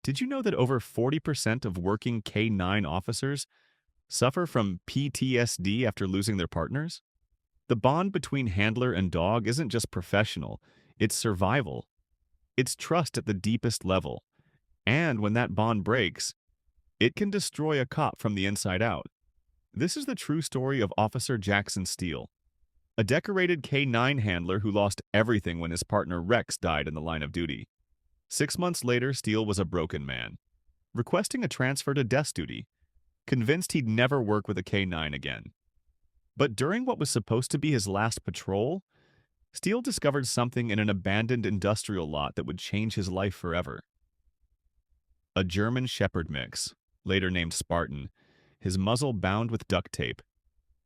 Did you know that over 40% of working K-9 officers suffer from PTSD after losing their partners? The bond between handler and dog isn't just professional, it's survival. It's trust at the deepest level. And when that bond breaks, it can destroy a cop from the inside out. This is the true story of Officer Jackson Steele, a decorated K-9 handler who lost everything when his partner Rex died in the line of duty. 6 months later, Steele was a broken man, requesting a transfer to desk duty, convinced he'd never work with a K-9 again. But during what was supposed to be his last patrol, Steele discovered something in an abandoned industrial lot that would change his life forever. A German Shepherd mix, later named Spartan, his muzzle bound with duct tape,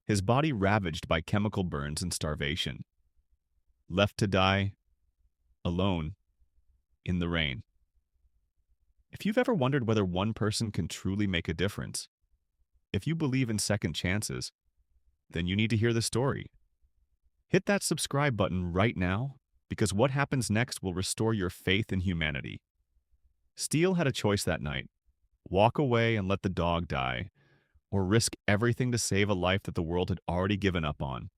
his body ravaged by chemical burns and starvation. Left to die, alone, in the rain. If you've ever wondered whether one person can truly make a difference, if you believe in second chances, then you need to hear the story. Hit that subscribe button right now, because what happens next will restore your faith in humanity. Steele had a choice that night: walk away and let the dog die, or risk everything to save a life that the world had already given up on.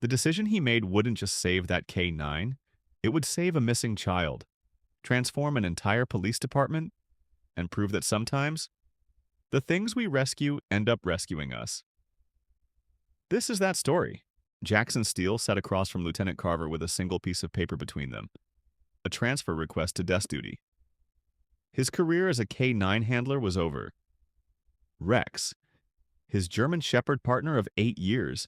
The decision he made wouldn't just save that K-9, it would save a missing child, transform an entire police department, and prove that sometimes the things we rescue end up rescuing us. This is that story. Jackson Steele sat across from Lieutenant Carver with a single piece of paper between them, a transfer request to desk duty. His career as a K-9 handler was over. Rex, his German Shepherd partner of 8 years,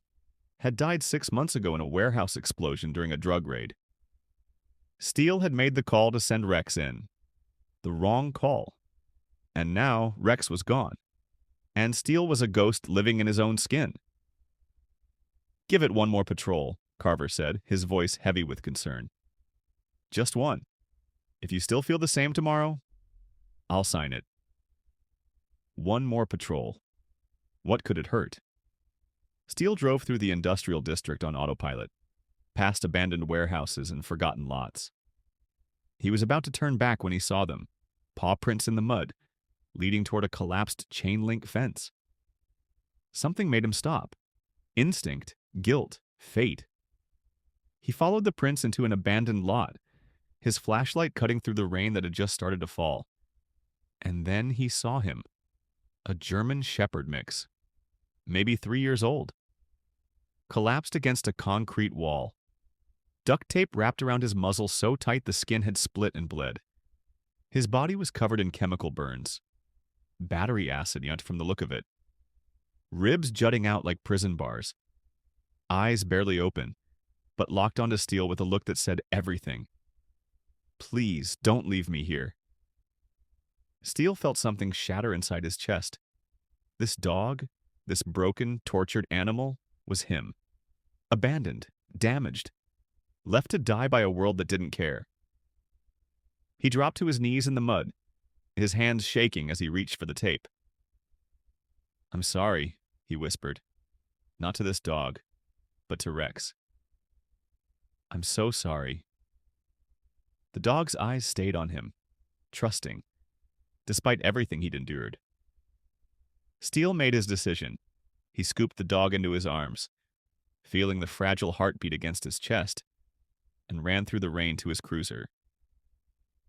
had died 6 months ago in a warehouse explosion during a drug raid. Steele had made the call to send Rex in. The wrong call. And now Rex was gone. And Steele was a ghost living in his own skin. "Give it one more patrol," Carver said, his voice heavy with concern. "Just one. If you still feel the same tomorrow, I'll sign it." One more patrol. What could it hurt? Steele drove through the industrial district on autopilot, past abandoned warehouses and forgotten lots. He was about to turn back when he saw them, paw prints in the mud, leading toward a collapsed chain-link fence. Something made him stop. Instinct, guilt, fate. He followed the prints into an abandoned lot, his flashlight cutting through the rain that had just started to fall. And then he saw him. A German Shepherd mix, maybe 3 years old, collapsed against a concrete wall. Duct tape wrapped around his muzzle so tight the skin had split and bled. His body was covered in chemical burns. Battery acid, from the look of it. Ribs jutting out like prison bars. Eyes barely open, but locked onto Steele with a look that said everything. "Please, don't leave me here." Steele felt something shatter inside his chest. This dog, this broken, tortured animal, was him. Abandoned, damaged, left to die by a world that didn't care. He dropped to his knees in the mud, his hands shaking as he reached for the tape. "I'm sorry," he whispered. "Not to this dog, but to Rex. I'm so sorry." The dog's eyes stayed on him, trusting, despite everything he'd endured. Steele made his decision. He scooped the dog into his arms, feeling the fragile heartbeat against his chest, and ran through the rain to his cruiser.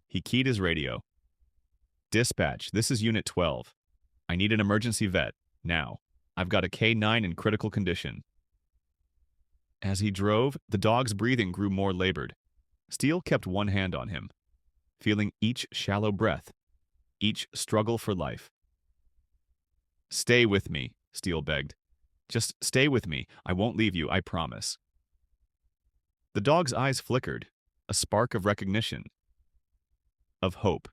He keyed his radio. "Dispatch, this is Unit 12. I need an emergency vet, now. I've got a K-9 in critical condition." As he drove, the dog's breathing grew more labored. Steele kept one hand on him, feeling each shallow breath, each struggle for life. "Stay with me," Steele begged. "Just stay with me. I won't leave you, I promise." The dog's eyes flickered, a spark of recognition, of hope,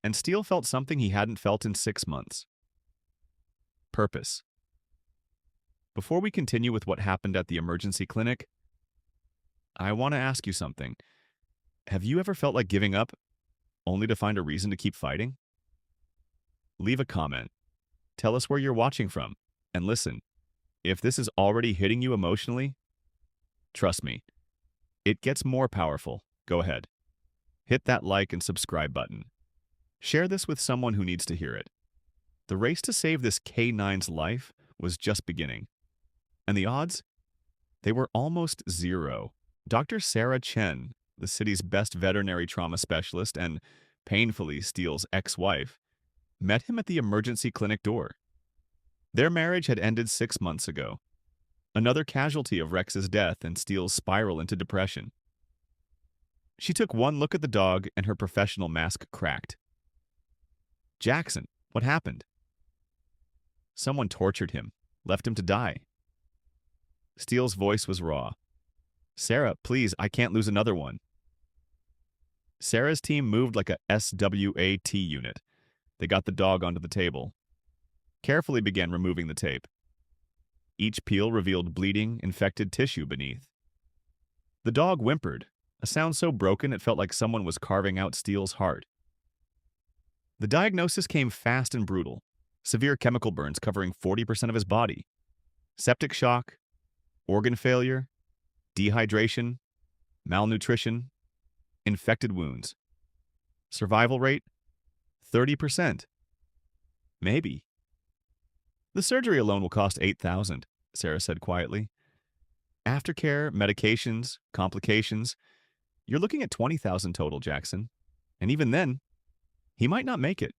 and Steele felt something he hadn't felt in 6 months. Purpose. Before we continue with what happened at the emergency clinic, I want to ask you something. Have you ever felt like giving up, only to find a reason to keep fighting? Leave a comment. Tell us where you're watching from. And listen, if this is already hitting you emotionally, trust me, it gets more powerful. Go ahead. Hit that like and subscribe button. Share this with someone who needs to hear it. The race to save this K9's life was just beginning. And the odds? They were almost zero. Dr. Sarah Chen, the city's best veterinary trauma specialist and painfully Steele's ex-wife, met him at the emergency clinic door. Their marriage had ended 6 months ago. Another casualty of Rex's death and Steele's spiral into depression. She took one look at the dog and her professional mask cracked. Jackson, what happened? Someone tortured him, left him to die. Steele's voice was raw. Sarah, please, I can't lose another one. Sarah's team moved like a SWAT unit. They got the dog onto the table. Carefully began removing the tape. Each peel revealed bleeding, infected tissue beneath. The dog whimpered, a sound so broken it felt like someone was carving out Steele's heart. The diagnosis came fast and brutal. Severe chemical burns covering 40% of his body. Septic shock, organ failure, dehydration, malnutrition, infected wounds. Survival rate, 30%. Maybe. The surgery alone will cost $8,000, Sarah said quietly. Aftercare, medications, complications. You're looking at $20,000 total, Jackson. And even then, he might not make it.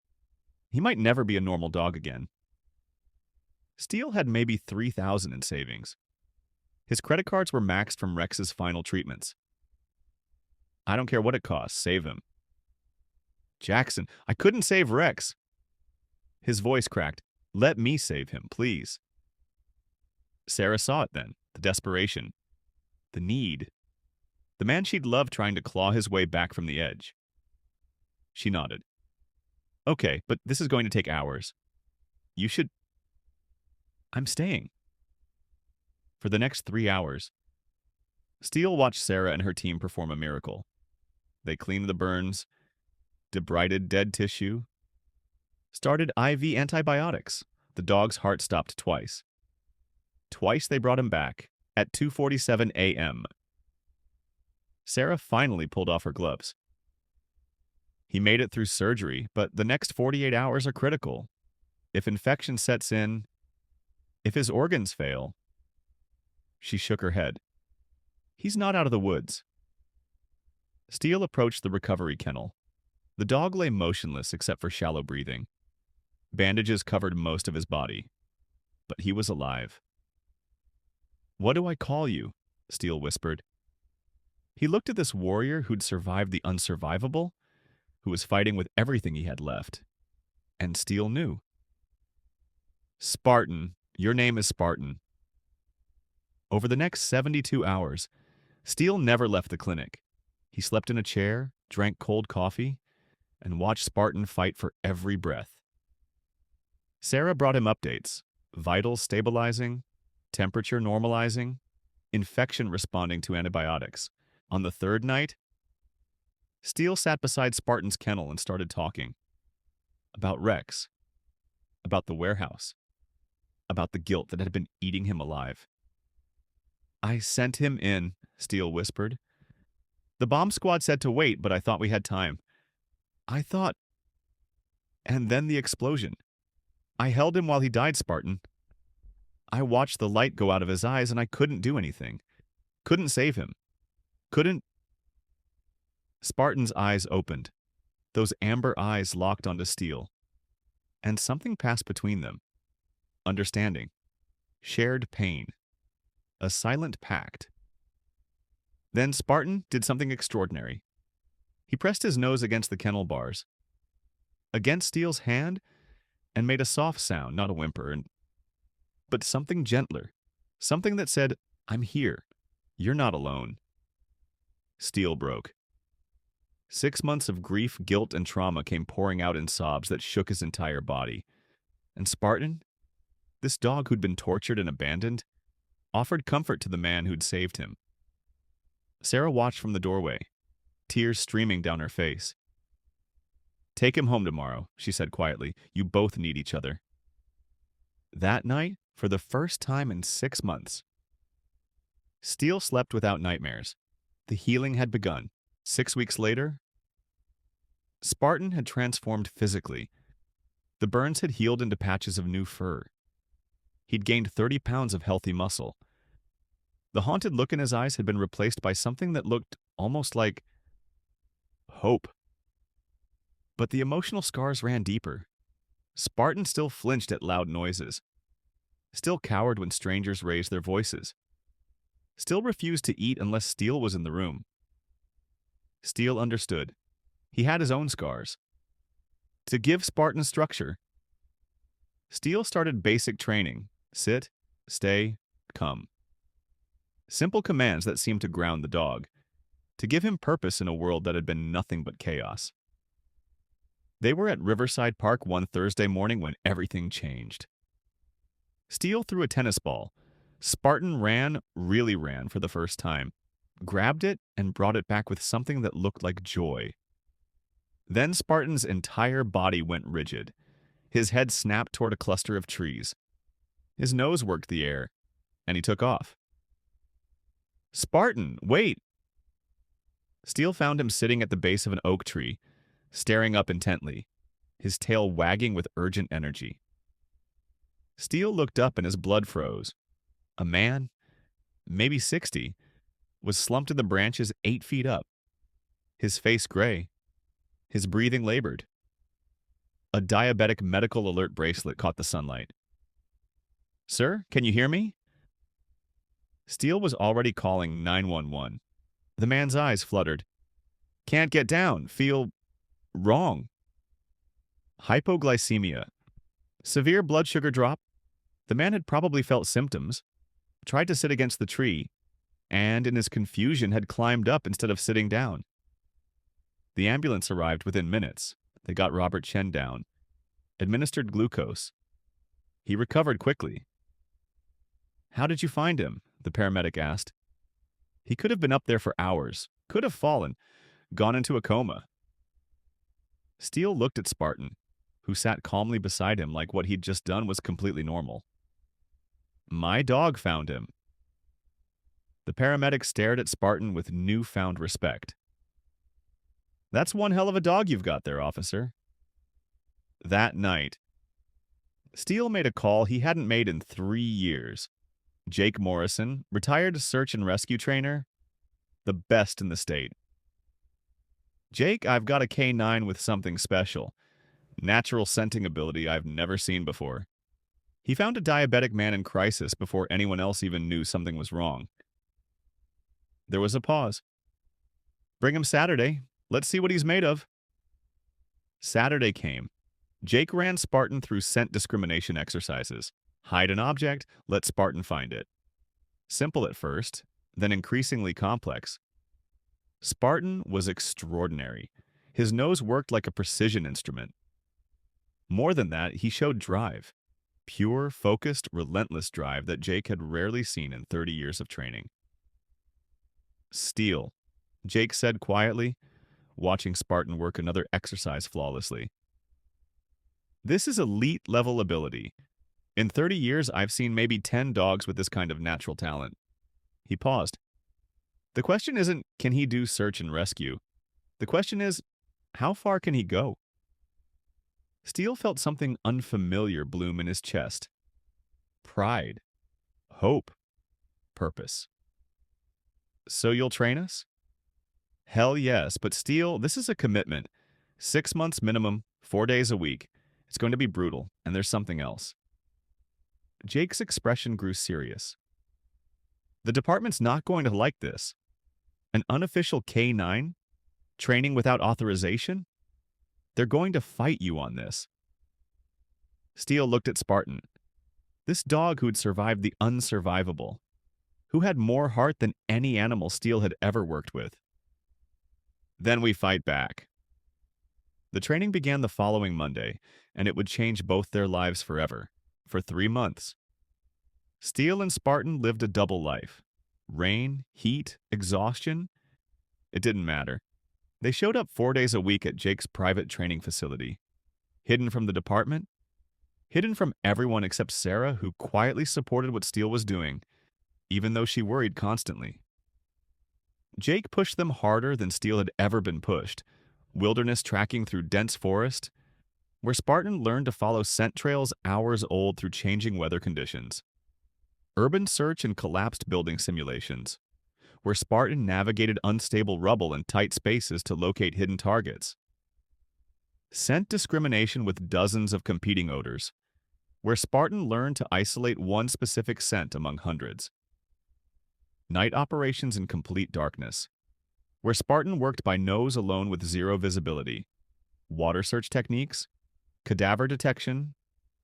He might never be a normal dog again. Steele had maybe $3,000 in savings. His credit cards were maxed from Rex's final treatments. I don't care what it costs, save him. Jackson, I couldn't save Rex. His voice cracked. Let me save him, please. Sarah saw it then, the desperation, the need. The man she'd loved trying to claw his way back from the edge. She nodded. Okay, but this is going to take hours. You should... I'm staying. For the next 3 hours, Steele watched Sarah and her team perform a miracle. They cleaned the burns, debrided dead tissue, started IV antibiotics. The dog's heart stopped twice. Twice they brought him back, at 2:47 a.m. Sarah finally pulled off her gloves. He made it through surgery, but the next 48 hours are critical. If infection sets in, if his organs fail... She shook her head. He's not out of the woods. Steele approached the recovery kennel. The dog lay motionless except for shallow breathing. Bandages covered most of his body. But he was alive. What do I call you? Steele whispered. He looked at this warrior who'd survived the unsurvivable, who was fighting with everything he had left. And Steele knew. Spartan. Your name is Spartan. Over the next 72 hours, Steele never left the clinic. He slept in a chair, drank cold coffee, and watched Spartan fight for every breath. Sarah brought him updates, vitals stabilizing, temperature normalizing, infection responding to antibiotics. On the third night, Steele sat beside Spartan's kennel and started talking. About Rex. About the warehouse. About the guilt that had been eating him alive. I sent him in, Steele whispered. The bomb squad said to wait, but I thought we had time. I thought... And then the explosion. I held him while he died, Spartan. I watched the light go out of his eyes and I couldn't do anything. Couldn't save him. Couldn't... Spartan's eyes opened. Those amber eyes locked onto Steele. And something passed between them. Understanding. Shared pain. A silent pact. Then Spartan did something extraordinary. He pressed his nose against the kennel bars, against Steele's hand, and made a soft sound, not a whimper, but something gentler, something that said, I'm here. You're not alone. Steele broke. 6 months of grief, guilt, and trauma came pouring out in sobs that shook his entire body. And Spartan, this dog who'd been tortured and abandoned, offered comfort to the man who'd saved him. Sarah watched from the doorway, tears streaming down her face. Take him home tomorrow, she said quietly. You both need each other. That night, for the first time in 6 months, Steele slept without nightmares. The healing had begun. 6 weeks later, Spartan had transformed physically. The burns had healed into patches of new fur. He'd gained 30 pounds of healthy muscle. The haunted look in his eyes had been replaced by something that looked almost like hope. But the emotional scars ran deeper. Spartan still flinched at loud noises, still cowered when strangers raised their voices, still refused to eat unless Steele was in the room. Steele understood. He had his own scars. To give Spartan structure, Steele started basic training: sit, stay, come. Simple commands that seemed to ground the dog, to give him purpose in a world that had been nothing but chaos. They were at Riverside Park one Thursday morning when everything changed. Steele threw a tennis ball. Spartan really ran for the first time, grabbed it, and brought it back with something that looked like joy. Then Spartan's entire body went rigid. His head snapped toward a cluster of trees. His nose worked the air, and he took off. "Spartan, wait!" Steele found him sitting at the base of an oak tree, staring up intently, his tail wagging with urgent energy. Steele looked up and his blood froze. A man, maybe 60, was slumped in the branches 8 feet up, his face gray, his breathing labored. A diabetic medical alert bracelet caught the sunlight. "Sir, can you hear me?" Steele was already calling 911. The man's eyes fluttered. "Can't get down. Feel wrong." Hypoglycemia. Severe blood sugar drop. The man had probably felt symptoms, tried to sit against the tree, and in his confusion had climbed up instead of sitting down. The ambulance arrived within minutes. They got Robert Chen down, administered glucose. He recovered quickly. "How did you find him?" the paramedic asked. "He could have been up there for hours, could have fallen, gone into a coma." Steele looked at Spartan, who sat calmly beside him like what he'd just done was completely normal. "My dog found him." The paramedic stared at Spartan with newfound respect. "That's one hell of a dog you've got there, officer." That night, Steele made a call he hadn't made in 3 years. Jake Morrison, retired search and rescue trainer, the best in the state. "Jake, I've got a K9 with something special. Natural scenting ability I've never seen before." He found a diabetic man in crisis before anyone else even knew something was wrong. There was a pause. "Bring him Saturday. Let's see what he's made of." Saturday came. Jake ran Spartan through scent discrimination exercises. Hide an object, let Spartan find it. Simple at first, then increasingly complex. Spartan was extraordinary. His nose worked like a precision instrument. More than that, he showed drive. Pure, focused, relentless drive that Jake had rarely seen in 30 years of training. "Steele," Jake said quietly, watching Spartan work another exercise flawlessly. "This is elite-level ability. In 30 years, I've seen maybe 10 dogs with this kind of natural talent." He paused. "The question isn't, can he do search and rescue? The question is, how far can he go?" Steele felt something unfamiliar bloom in his chest. Pride. Hope. Purpose. "So you'll train us?" "Hell yes, but Steele, this is a commitment. 6 months minimum, 4 days a week. It's going to be brutal, and there's something else." Jake's expression grew serious. "The department's not going to like this. An unofficial K9? Training without authorization? They're going to fight you on this." Steele looked at Spartan. This dog who'd survived the unsurvivable, who had more heart than any animal Steele had ever worked with. "Then we fight back." The training began the following Monday, and it would change both their lives forever, for 3 months. Steele and Spartan lived a double life. Rain, heat, exhaustion. It didn't matter. They showed up 4 days a week at Jake's private training facility. Hidden from the department, hidden from everyone except Sarah, who quietly supported what Steele was doing, even though she worried constantly. Jake pushed them harder than Steele had ever been pushed, wilderness tracking through dense forest, where Spartan learned to follow scent trails hours old through changing weather conditions. Urban search and collapsed building simulations, where Spartan navigated unstable rubble and tight spaces to locate hidden targets. Scent discrimination with dozens of competing odors, where Spartan learned to isolate one specific scent among hundreds. Night operations in complete darkness, where Spartan worked by nose alone with zero visibility. Water search techniques, cadaver detection,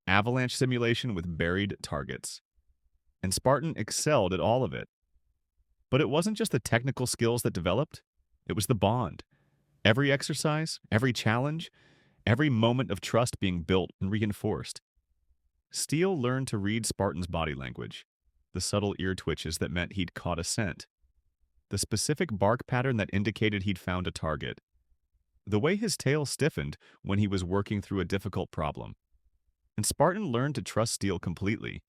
avalanche simulation with buried targets. And Spartan excelled at all of it. But it wasn't just the technical skills that developed, it was the bond. Every exercise, every challenge, every moment of trust being built and reinforced. Steele learned to read Spartan's body language, the subtle ear twitches that meant he'd caught a scent, the specific bark pattern that indicated he'd found a target, the way his tail stiffened when he was working through a difficult problem. And Spartan learned to trust Steele completely,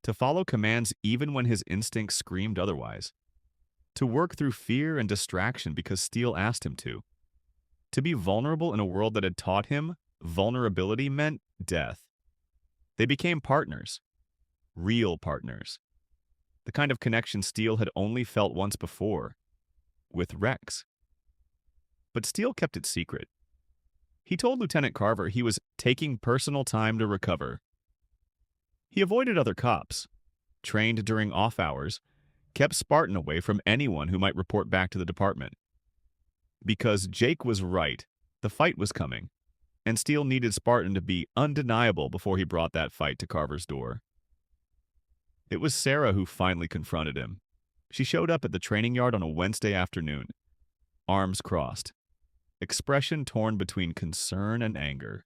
to follow commands even when his instincts screamed otherwise, to work through fear and distraction because Steele asked him to be vulnerable in a world that had taught him vulnerability meant death. They became partners, real partners, the kind of connection Steele had only felt once before, with Rex. But Steele kept it secret. He told Lieutenant Carver he was taking personal time to recover. He avoided other cops, trained during off hours, kept Spartan away from anyone who might report back to the department. Because Jake was right, the fight was coming, and Steele needed Spartan to be undeniable before he brought that fight to Carver's door. It was Sarah who finally confronted him. She showed up at the training yard on a Wednesday afternoon, arms crossed, expression torn between concern and anger.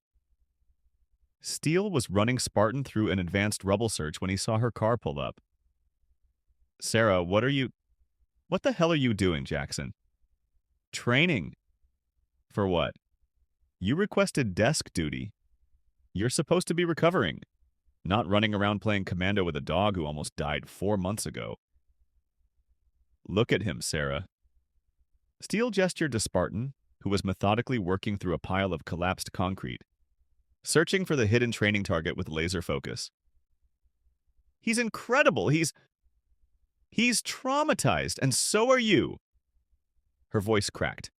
Steele was running Spartan through an advanced rubble search when he saw her car pull up. "Sarah, what the hell are you doing, Jackson?" "Training." "For what?" "You requested desk duty. You're supposed to be recovering, not running around playing commando with a dog who almost died 4 months ago." "Look at him, Sarah." Steele gestured to Spartan, who was methodically working through a pile of collapsed concrete, searching for the hidden training target with laser focus. "He's incredible. He's traumatized, and so are you." Her voice cracked.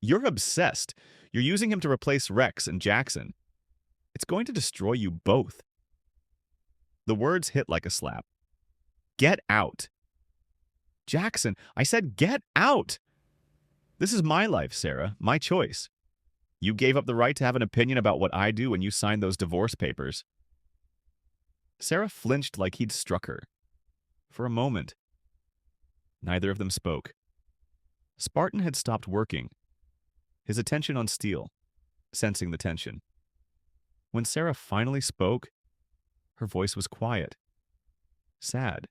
"You're obsessed. You're using him to replace Rex and Jackson. It's going to destroy you both." The words hit like a slap. "Get out." "Jackson, I said get out." "This is my life, Sarah, my choice. You gave up the right to have an opinion about what I do when you signed those divorce papers." Sarah flinched like he'd struck her. For a moment, neither of them spoke. Spartan had stopped working, his attention on Steele, sensing the tension. When Sarah finally spoke, her voice was quiet, sad.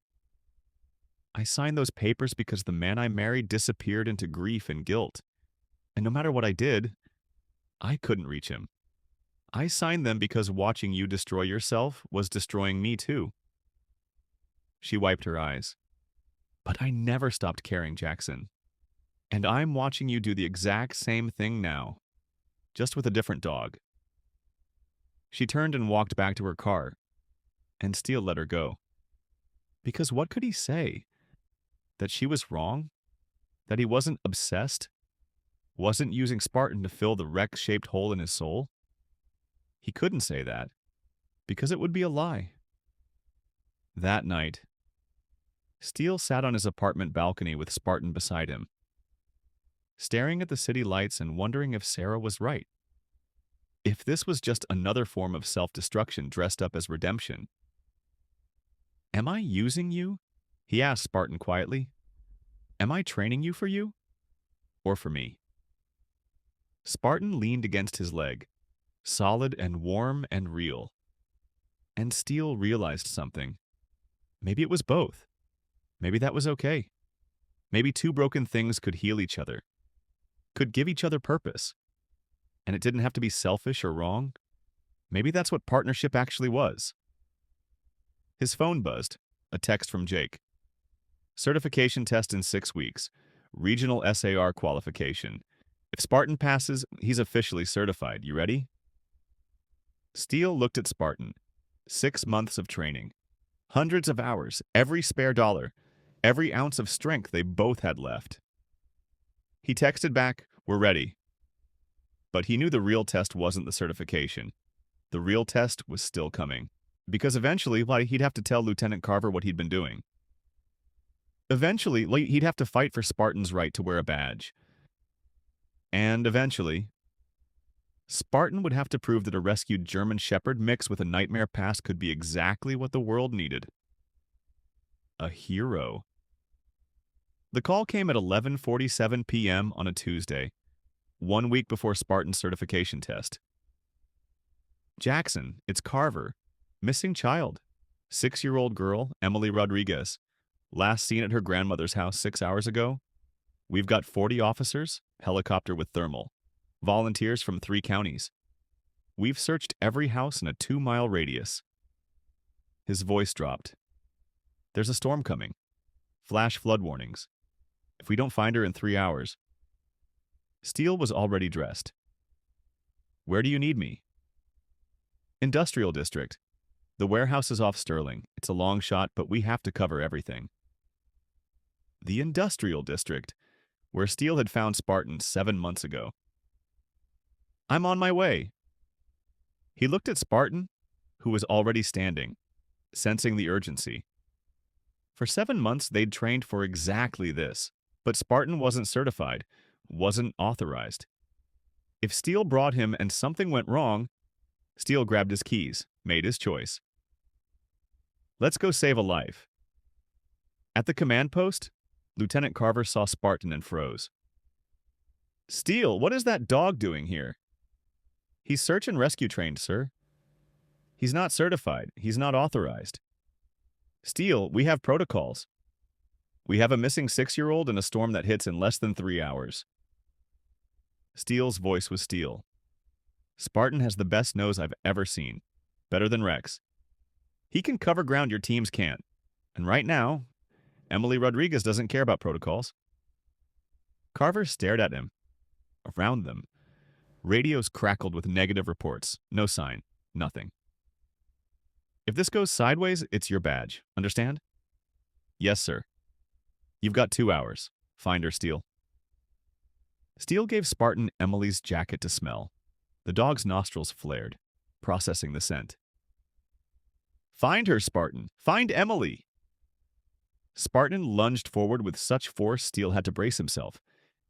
"I signed those papers because the man I married disappeared into grief and guilt. And no matter what I did, I couldn't reach him. I signed them because watching you destroy yourself was destroying me too." She wiped her eyes. "But I never stopped caring, Jackson. And I'm watching you do the exact same thing now, just with a different dog." She turned and walked back to her car, and Steele let her go. Because what could he say? That she was wrong? That he wasn't obsessed? Wasn't using Spartan to fill the Rex-shaped hole in his soul? He couldn't say that, because it would be a lie. That night, Steele sat on his apartment balcony with Spartan beside him, staring at the city lights and wondering if Sarah was right. If this was just another form of self-destruction dressed up as redemption. "Am I using you?" he asked Spartan quietly. "Am I training you for you? Or for me?" Spartan leaned against his leg, solid and warm and real. And Steele realized something. Maybe it was both. Maybe that was okay. Maybe two broken things could heal each other, could give each other purpose. And it didn't have to be selfish or wrong. Maybe that's what partnership actually was. His phone buzzed, a text from Jake. "Certification test in 6 weeks. Regional SAR qualification. If Spartan passes, he's officially certified. You ready? Steele looked at Spartan. 6 months of training. Hundreds of hours, every spare dollar, every ounce of strength they both had left. He texted back, "We're ready." But he knew the real test wasn't the certification. The real test was still coming. Because eventually, he'd have to tell Lieutenant Carver what he'd been doing. Eventually, he'd have to fight for Spartan's right to wear a badge. And eventually, Spartan would have to prove that a rescued German Shepherd mixed with a nightmare past could be exactly what the world needed. A hero. The call came at 11:47 p.m. on a Tuesday, 1 week before Spartan's certification test. "Jackson, it's Carver. Missing child. 6-year-old girl, Emily Rodriguez. Last seen at her grandmother's house 6 hours ago. We've got 40 officers, helicopter with thermal. Volunteers from 3 counties. We've searched every house in a 2-mile radius." His voice dropped. "There's a storm coming. Flash flood warnings. If we don't find her in 3 hours. Steele was already dressed. "Where do you need me?" "Industrial District. The warehouse is off Sterling. It's a long shot, but we have to cover everything." The Industrial District, where Steele had found Spartan 7 months ago. "I'm on my way." He looked at Spartan, who was already standing, sensing the urgency. For 7 months, they'd trained for exactly this, but Spartan wasn't certified, wasn't authorized. If Steele brought him and something went wrong, Steele grabbed his keys, made his choice. "Let's go save a life." At the command post, Lieutenant Carver saw Spartan and froze. "Steele, what is that dog doing here?" "He's search and rescue trained, sir." "He's not certified. He's not authorized." "Steele, we have protocols. We have a missing 6-year-old and a storm that hits in less than 3 hours. Steele's voice was steel. "Spartan has the best nose I've ever seen. Better than Rex. He can cover ground your teams can't. And right now, Emily Rodriguez doesn't care about protocols." Carver stared at him. Around them, radios crackled with negative reports. No sign. Nothing. "If this goes sideways, it's your badge. Understand?" "Yes, sir." "You've got 2 hours. Find her, Steele." Steele gave Spartan Emily's jacket to smell. The dog's nostrils flared, processing the scent. "Find her, Spartan. Find Emily." Spartan lunged forward with such force Steele had to brace himself.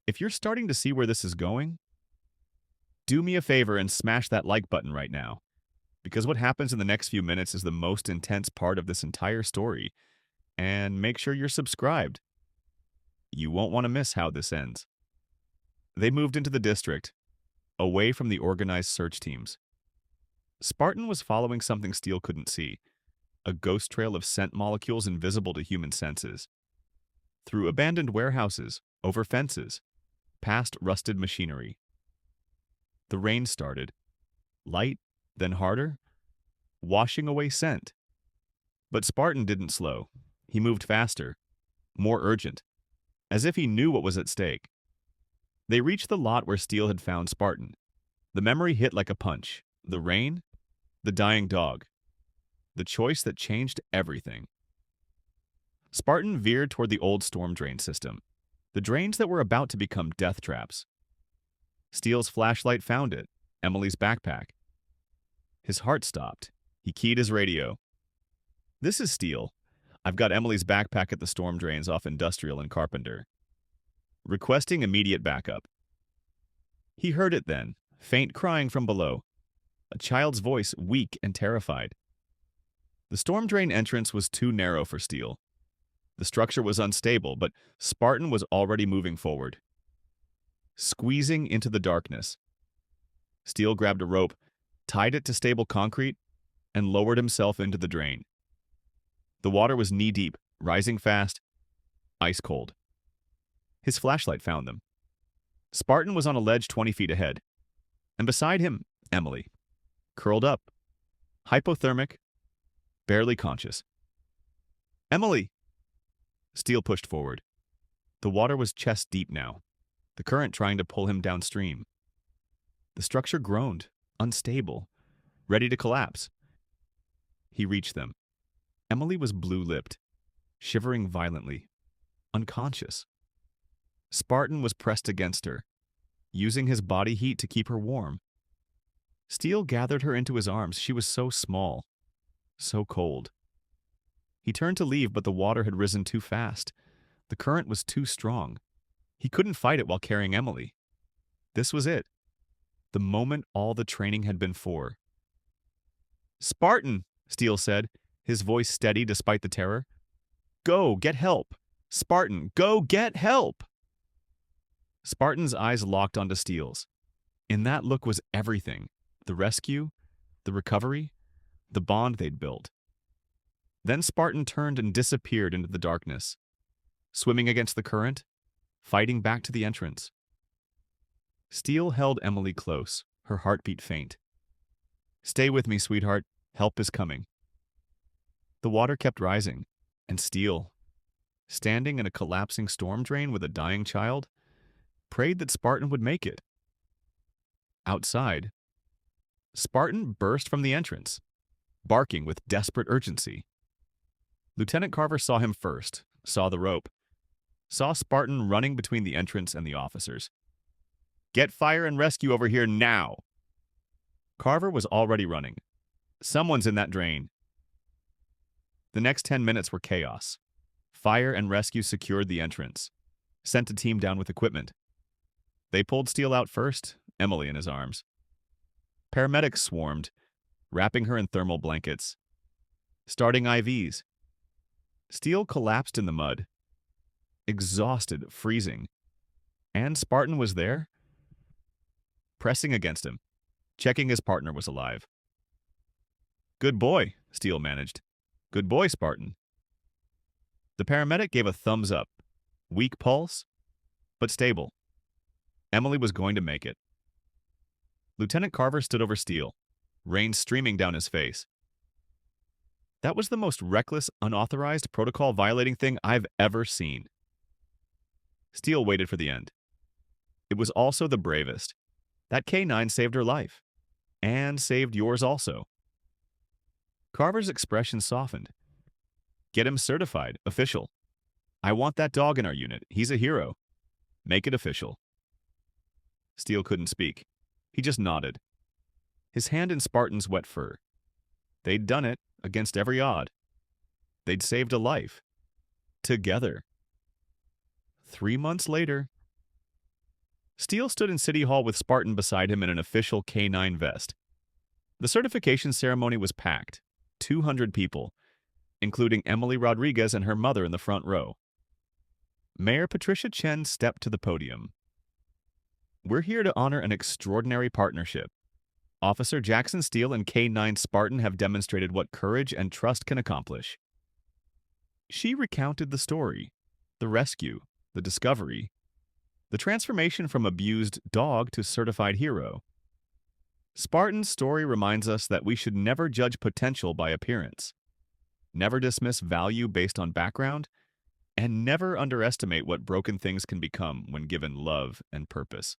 If you're starting to see where this is going, do me a favor and smash that like button right now. Because what happens in the next few minutes is the most intense part of this entire story. And make sure you're subscribed. You won't want to miss how this ends. They moved into the district, away from the organized search teams. Spartan was following something Steele couldn't see, a ghost trail of scent molecules invisible to human senses. Through abandoned warehouses, over fences, past rusted machinery. The rain started, light, then harder, washing away scent. But Spartan didn't slow. He moved faster, more urgent, as if he knew what was at stake. They reached the lot where Steele had found Spartan. The memory hit like a punch. The rain, the dying dog. The choice that changed everything. Spartan veered toward the old storm drain system, the drains that were about to become death traps. Steele's flashlight found it, Emily's backpack. His heart stopped. He keyed his radio. "This is Steele. I've got Emily's backpack at the storm drains off Industrial and Carpenter. Requesting immediate backup." He heard it then, faint crying from below. A child's voice, weak and terrified. The storm drain entrance was too narrow for Steele. The structure was unstable, but Spartan was already moving forward. Squeezing into the darkness. Steele grabbed a rope, tied it to stable concrete, and lowered himself into the drain. The water was knee-deep, rising fast, ice cold. His flashlight found them. Spartan was on a ledge 20 feet ahead, and beside him, Emily, curled up, hypothermic, barely conscious. "Emily!" Steele pushed forward. The water was chest deep now. the current trying to pull him downstream. The structure groaned, unstable, ready to collapse. He reached them. Emily was blue-lipped, shivering violently, unconscious. Spartan was pressed against her, using his body heat to keep her warm. Steele gathered her into his arms. She was so small, so cold. He turned to leave, but the water had risen too fast. The current was too strong. He couldn't fight it while carrying Emily. This was it. The moment all the training had been for. "Spartan," Steele said, his voice steady despite the terror. "Go, get help! Spartan, go get help!" Spartan's eyes locked onto Steele's. In that look was everything. The rescue, the recovery, the bond they'd built. Then Spartan turned and disappeared into the darkness, swimming against the current, fighting back to the entrance. Steele held Emily close, her heartbeat faint. "Stay with me, sweetheart. Help is coming." The water kept rising, and Steele, standing in a collapsing storm drain with a dying child, prayed that Spartan would make it. Outside, Spartan burst from the entrance, barking with desperate urgency. Lieutenant Carver saw him first, saw the rope, saw Spartan running between the entrance and the officers. "Get fire and rescue over here now!" Carver was already running. "Someone's in that drain." The next 10 minutes were chaos. Fire and rescue secured the entrance, sent a team down with equipment. They pulled Steele out first, Emily in his arms. Paramedics swarmed, wrapping her in thermal blankets, starting IVs. Steele collapsed in the mud, exhausted, freezing. And Spartan was there, pressing against him, checking his partner was alive. "Good boy," Steele managed. "Good boy, Spartan." The paramedic gave a thumbs up. Weak pulse, but stable. Emily was going to make it. Lieutenant Carver stood over Steele, rain streaming down his face. That was the most reckless, unauthorized, protocol-violating thing I've ever seen. Steele waited for the end. It was also the bravest. That K9 saved her life. And saved yours also. Carver's expression softened. "Get him certified, official. I want that dog in our unit. He's a hero. Make it official." Steele couldn't speak. He just nodded. His hand in Spartan's wet fur. They'd done it, against every odd. They'd saved a life. Together. 3 months later, Steele stood in City Hall with Spartan beside him in an official K9 vest. The certification ceremony was packed. 200 people, including Emily Rodriguez and her mother in the front row. Mayor Patricia Chen stepped to the podium. "We're here to honor an extraordinary partnership. Officer Jackson Steele and K9 Spartan have demonstrated what courage and trust can accomplish." She recounted the story, the rescue, the discovery, the transformation from abused dog to certified hero. Spartan's story reminds us that we should never judge potential by appearance, never dismiss value based on background, and never underestimate what broken things can become when given love and purpose.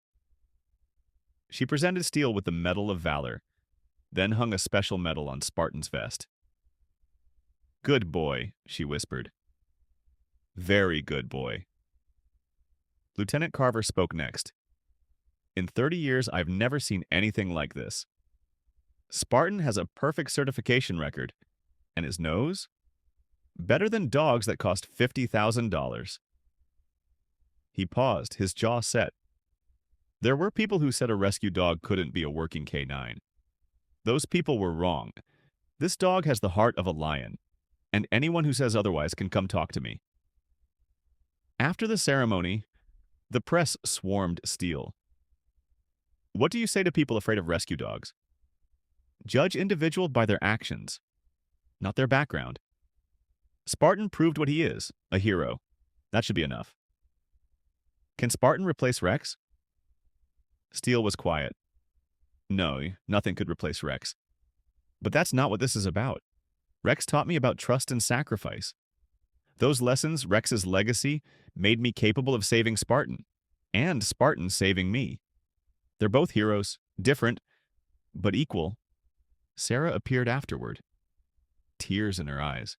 She presented Steele with the Medal of Valor, then hung a special medal on Spartan's vest. "Good boy," she whispered. "Very good boy." Lieutenant Carver spoke next. "In 30 years, I've never seen anything like this. Spartan has a perfect certification record, and his nose? Better than dogs that cost $50,000. He paused, his jaw set. There were people who said a rescue dog couldn't be a working K9. Those people were wrong. This dog has the heart of a lion, and anyone who says otherwise can come talk to me." After the ceremony, the press swarmed Steele. "What do you say to people afraid of rescue dogs? Judge individuals by their actions, not their background. Spartan proved what he is, a hero. That should be enough. Can Spartan replace Rex?" Steele was quiet. "No, nothing could replace Rex. But that's not what this is about. Rex taught me about trust and sacrifice. Those lessons, Rex's legacy, made me capable of saving Spartan. and Spartan saving me. They're both heroes, different, but equal. Sarah appeared afterward, tears in her eyes.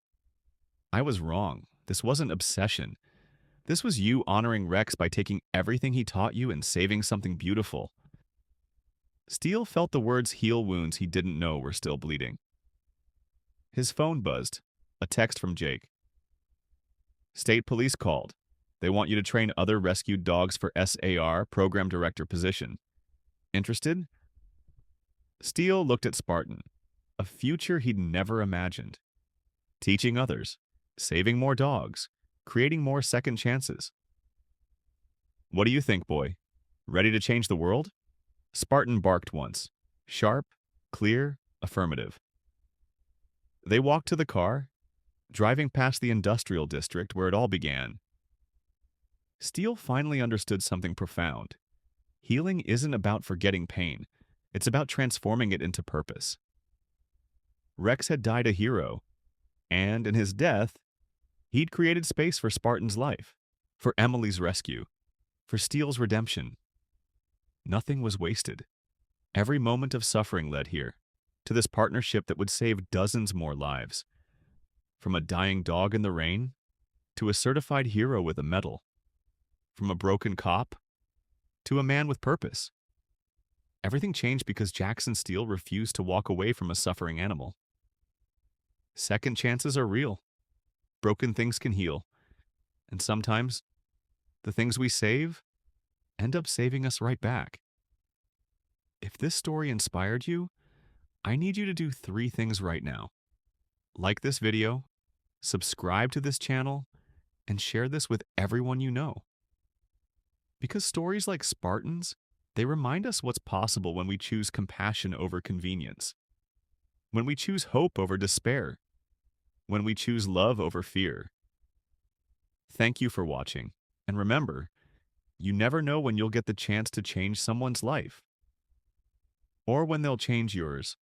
I was wrong. This wasn't obsession. This was you honoring Rex by taking everything he taught you and saving something beautiful. Steele felt the words heal wounds he didn't know were still bleeding. His phone buzzed. A text from Jake. State police called. They want you to train other rescued dogs for SAR, program director position. Interested? Steele looked at Spartan, a future he'd never imagined. Teaching others, saving more dogs, creating more second chances. What do you think, boy? Ready to change the world? Spartan barked once. Sharp, clear, affirmative. They walked to the car, driving past the industrial district where it all began. Steele finally understood something profound. Healing isn't about forgetting pain. It's about transforming it into purpose. Rex had died a hero, and in his death, he'd created space for Spartan's life, for Emily's rescue, for Steele's redemption. Nothing was wasted. Every moment of suffering led here, to this partnership that would save dozens more lives. From a dying dog in the rain, to a certified hero with a medal. From a broken cop, to a man with purpose. Everything changed because Jackson Steele refused to walk away from a suffering animal. Second chances are real. Broken things can heal. And sometimes, the things we save end up saving us right back. If this story inspired you, I need you to do 3 things right now. Like this video, subscribe to this channel, and share this with everyone you know. Because stories like Spartan's, they remind us what's possible when we choose compassion over convenience. When we choose hope over despair. When we choose love over fear. Thank you for watching, and remember, you never know when you'll get the chance to change someone's life. Or when they'll change yours.